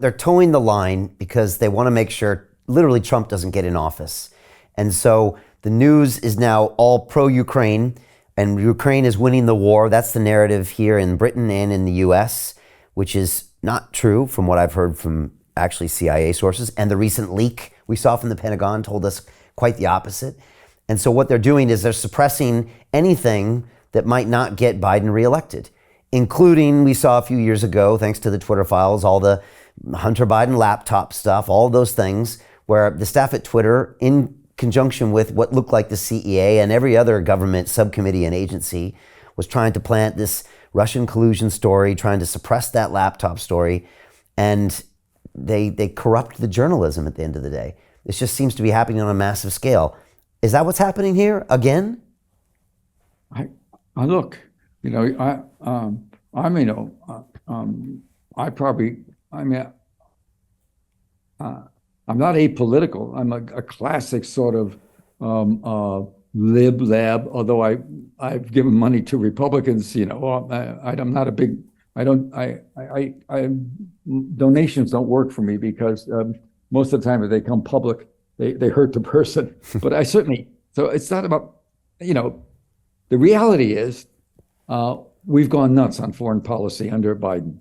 They're towing the line because they want to make sure literally Trump doesn't get in office. And so the news is now all pro-Ukraine, and Ukraine is winning the war. That's the narrative here in Britain and in the US, which is not true from what I've heard from actually CIA sources. And the recent leak we saw from the Pentagon told us quite the opposite. And so what they're doing is they're suppressing anything that might not get Biden reelected, including, we saw a few years ago, thanks to the Twitter files, all the Hunter Biden laptop stuff, all those things where the staff at Twitter, in conjunction with what looked like the CEA and every other government subcommittee and agency, was trying to plant this Russian collusion story, trying to suppress that laptop story. And they corrupt the journalism at the end of the day. This just seems to be happening on a massive scale. Is that what's happening here again? I look, I'm not apolitical. I'm a classic sort of lib lab. Although I've given money to Republicans, I'm not a big. Donations don't work for me because most of the time if they come public, they hurt the person. But I certainly. So it's not about, the reality is we've gone nuts on foreign policy under Biden,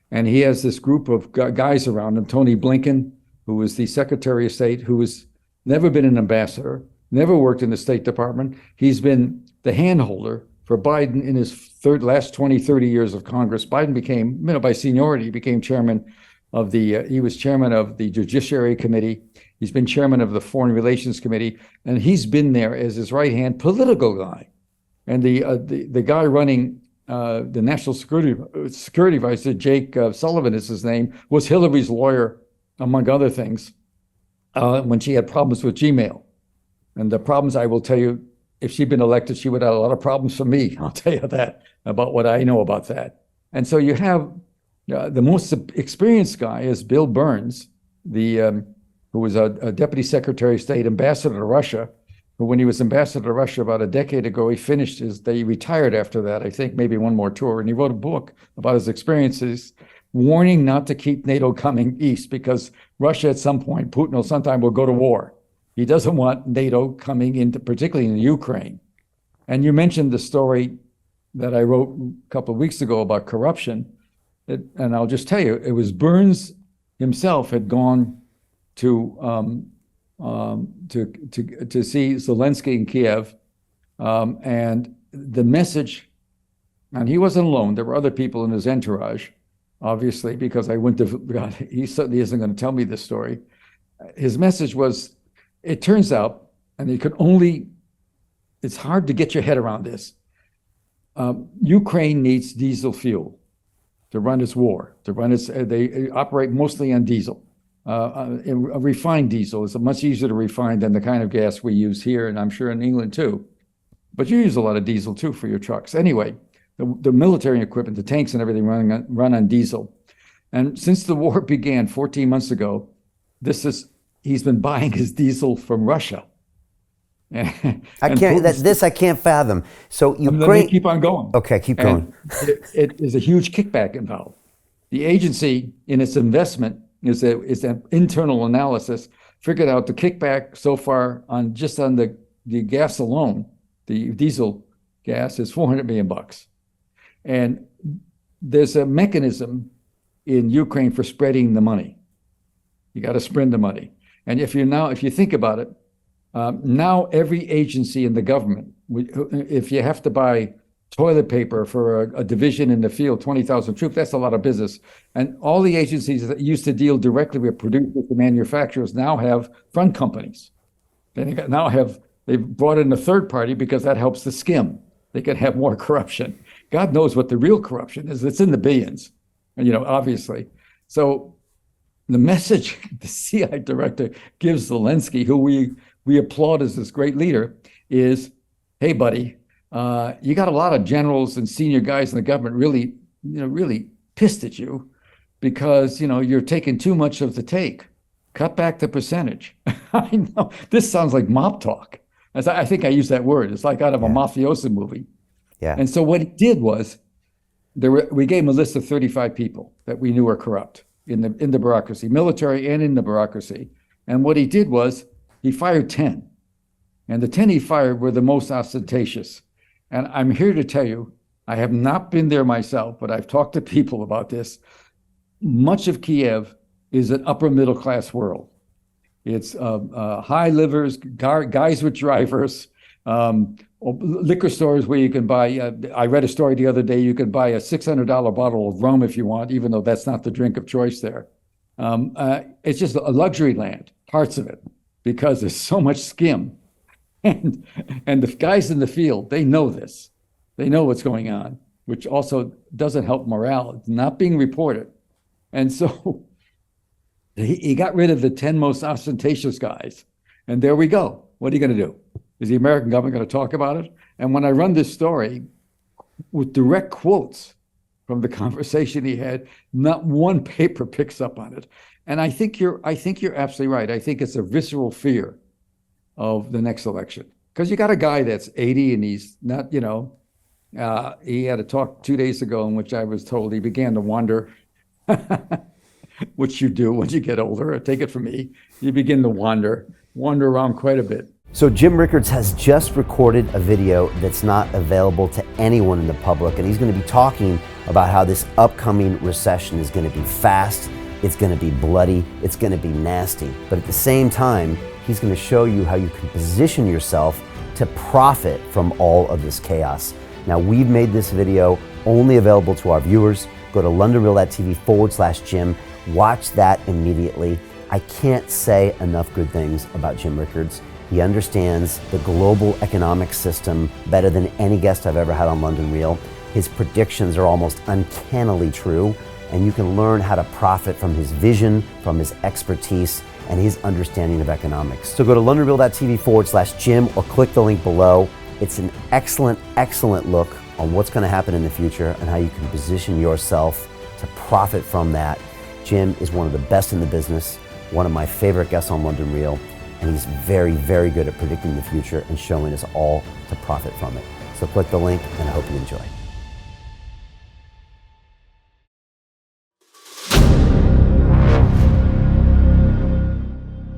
and he has this group of guys around him. Tony Blinken, who was the Secretary of State, who has never been an ambassador, never worked in the State Department. He's been the handholder for Biden in his last 20, 30 years of Congress. Biden became, by seniority, became chairman of he was chairman of the Judiciary Committee. He's been chairman of the Foreign Relations Committee, and he's been there as his right-hand political guy. And the guy running the National Security Advisor, Jake Sullivan is his name, was Hillary's lawyer, among other things, when she had problems with Gmail. And the problems, I will tell you, if she'd been elected, she would have a lot of problems for me. I'll tell you that, about what I know about that. And so you have the most experienced guy is Bill Burns, who was a Deputy Secretary of State, ambassador to Russia. But when he was ambassador to Russia about a decade ago, he retired after that, I think, maybe one more tour. And he wrote a book about his experiences, warning not to keep NATO coming east, because Russia at some point, Putin sometime will go to war. He doesn't want NATO coming into, particularly in Ukraine. And you mentioned the story that I wrote a couple of weeks ago about corruption. And I'll just tell you, it was Burns himself had gone to see Zelenskyy in Kiev, and the message, and he wasn't alone. There were other people in his entourage, obviously, because I went to God. He certainly isn't going to tell me this story. His message was, it turns out, and it's hard to get your head around this. Ukraine needs diesel fuel to run its war. They operate mostly on diesel. Refined diesel is much easier to refine than the kind of gas we use here, and I'm sure in England too. But you use a lot of diesel too for your trucks. Anyway, the military equipment, the tanks and everything run on diesel. And since the war began 14 months ago, he's been buying his diesel from Russia. I can't fathom. So Ukraine. Let me keep on going. Okay, keep going. It is a huge kickback involved. The agency, in its investment, is an internal analysis, figured out the kickback so far on the gas alone, the diesel gas, is $400 million. And there's a mechanism in Ukraine for spreading the money. You got to spread the money. And if you think about it, now every agency in the government, if you have to buy toilet paper for a division in the field, 20,000 troops, that's a lot of business. And all the agencies that used to deal directly with producers and manufacturers now have front companies. They've brought in a third party because that helps the skim. They can have more corruption. God knows what the real corruption is. It's in the billions, obviously. So the message the CIA director gives Zelenskyy, who we applaud as this great leader, is, hey, buddy, you got a lot of generals and senior guys in the government really pissed at you because, you're taking too much of the take. Cut back the percentage. I know this sounds like mob talk. As I think I use that word. It's like out of a mafioso movie. Yeah. And so what he did was, we gave him a list of 35 people that we knew were corrupt. in the bureaucracy, military and in the bureaucracy. And what he did was he fired 10. And the 10 he fired were the most ostentatious. And I'm here to tell you, I have not been there myself, but I've talked to people about this. Much of Kiev is an upper middle class world. It's high livers, guys with drivers, liquor stores where you can buy, I read a story the other day, you can buy a $600 bottle of rum if you want, even though that's not the drink of choice there. It's just a luxury land, parts of it, because there's so much skim. And the guys in the field, they know this. They know what's going on, which also doesn't help morale. It's not being reported. And so he got rid of the 10 most ostentatious guys. And there we go. What are you going to do? Is the American government going to talk about it? And when I run this story with direct quotes from the conversation he had, not one paper picks up on it. And I think you're absolutely right. I think it's a visceral fear of the next election. Because you got a guy that's 80 and he's not, he had a talk 2 days ago in which I was told he began to wander, which you do when you get older. Take it from me. You begin to wander around quite a bit. So Jim Rickards has just recorded a video that's not available to anyone in the public, and he's going to be talking about how this upcoming recession is going to be fast, it's going to be bloody, it's going to be nasty. But at the same time, he's going to show you how you can position yourself to profit from all of this chaos. Now, we've made this video only available to our viewers. Go to londonreal.tv/Jim. Watch that immediately. I can't say enough good things about Jim Rickards. He understands the global economic system better than any guest I've ever had on London Real. His predictions are almost uncannily true, and you can learn how to profit from his vision, from his expertise, and his understanding of economics. So go to londonreal.tv/Jim or click the link below. It's an excellent, excellent look on what's going to happen in the future and how you can position yourself to profit from that. Jim is one of the best in the business, one of my favorite guests on London Real, and he's very, very good at predicting the future and showing us all to profit from it. So click the link, and I hope you enjoy.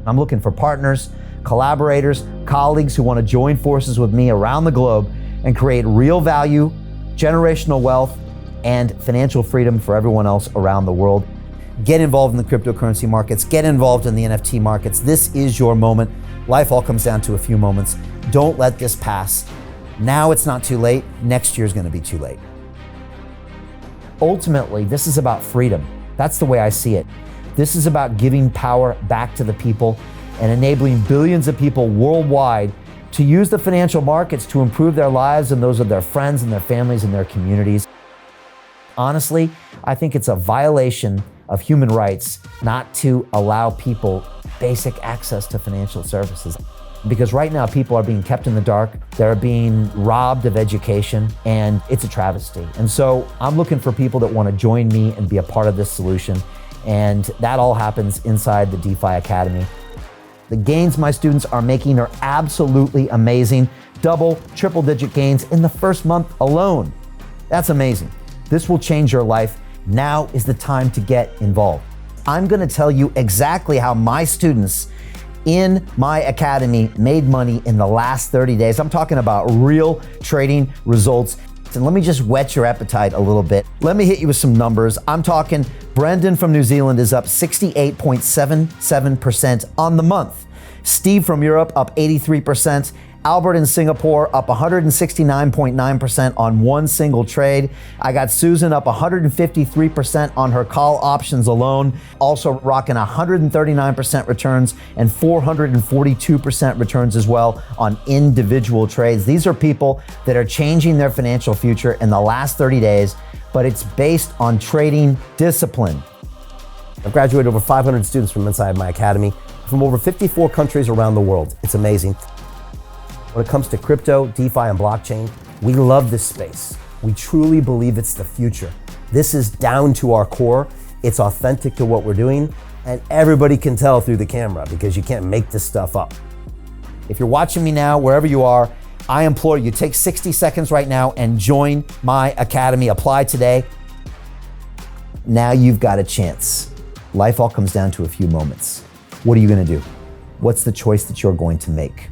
I'm looking for partners, collaborators, colleagues who want to join forces with me around the globe and create real value, generational wealth, and financial freedom for everyone else around the world. Get involved in the cryptocurrency markets, get involved in the NFT markets. This is your moment. Life all comes down to a few moments. Don't let this pass. Now it's not too late. Next year's going to be too late. Ultimately, this is about freedom. That's the way I see it. This is about giving power back to the people and enabling billions of people worldwide to use the financial markets to improve their lives and those of their friends and their families and their communities. Honestly, I think it's a violation of human rights not to allow people basic access to financial services. Because right now people are being kept in the dark, they're being robbed of education, and it's a travesty. And so I'm looking for people that want to join me and be a part of this solution. And that all happens inside the DeFi Academy. The gains my students are making are absolutely amazing. Double, triple digit gains in the first month alone. That's amazing. This will change your life. Now is the time to get involved. I'm going to tell you exactly how my students in my academy made money in the last 30 days. I'm talking about real trading results. And let me just whet your appetite a little bit. Let me hit you with some numbers. I'm talking Brendan from New Zealand is up 68.77% on the month. Steve from Europe up 83%. Albert in Singapore up 169.9% on one single trade. I got Susan up 153% on her call options alone. Also rocking 139% returns and 442% returns as well on individual trades. These are people that are changing their financial future in the last 30 days, but it's based on trading discipline. I've graduated over 500 students from inside my academy from over 54 countries around the world. It's amazing. When it comes to crypto, DeFi, and blockchain, we love this space. We truly believe it's the future. This is down to our core. It's authentic to what we're doing, and everybody can tell through the camera because you can't make this stuff up. If you're watching me now, wherever you are, I implore you, take 60 seconds right now and join my academy. Apply today. Now you've got a chance. life all comes down to a few moments. What are you going to do? What's the choice that you're going to make?